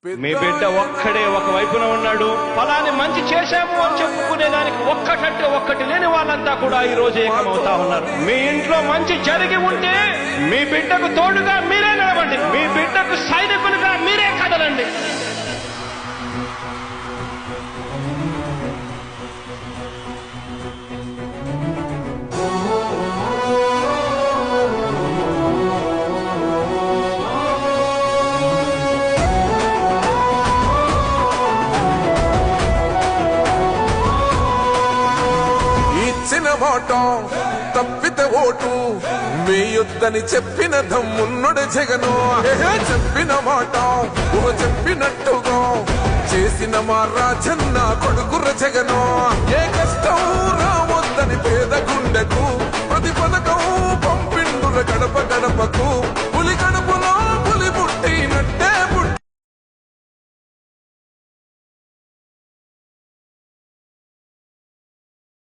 మీ బిడ్డ ఒక్కడే ఒక వైపున ఉన్నాడు. ఫలాన్ని మంచి చేశాము అని చెప్పుకునేదానికి ఒక్కటంటే ఒక్కటి లేని వాళ్ళంతా కూడా ఈ రోజు ఏకమవుతా ఉన్నారు. మీ ఇంట్లో మంచి జరిగి ఉంటే మీ బిడ్డకు తోడుగా మీరే నిలబండి. మీ బిడ్డకు సైనికులుగా మీరే కదలండి. తప్పితే ఓటు మీ యుద్ధని చెప్పిన దమ్మున్నడు జగను. చెప్పిన మాట చెప్పినట్టుగా చేసిన మా రాజన్న కొడుకుర జగను. ఏ కష్టం రావద్దని పేద గుండెకు ప్రతి పథకం పంపిండుల గడప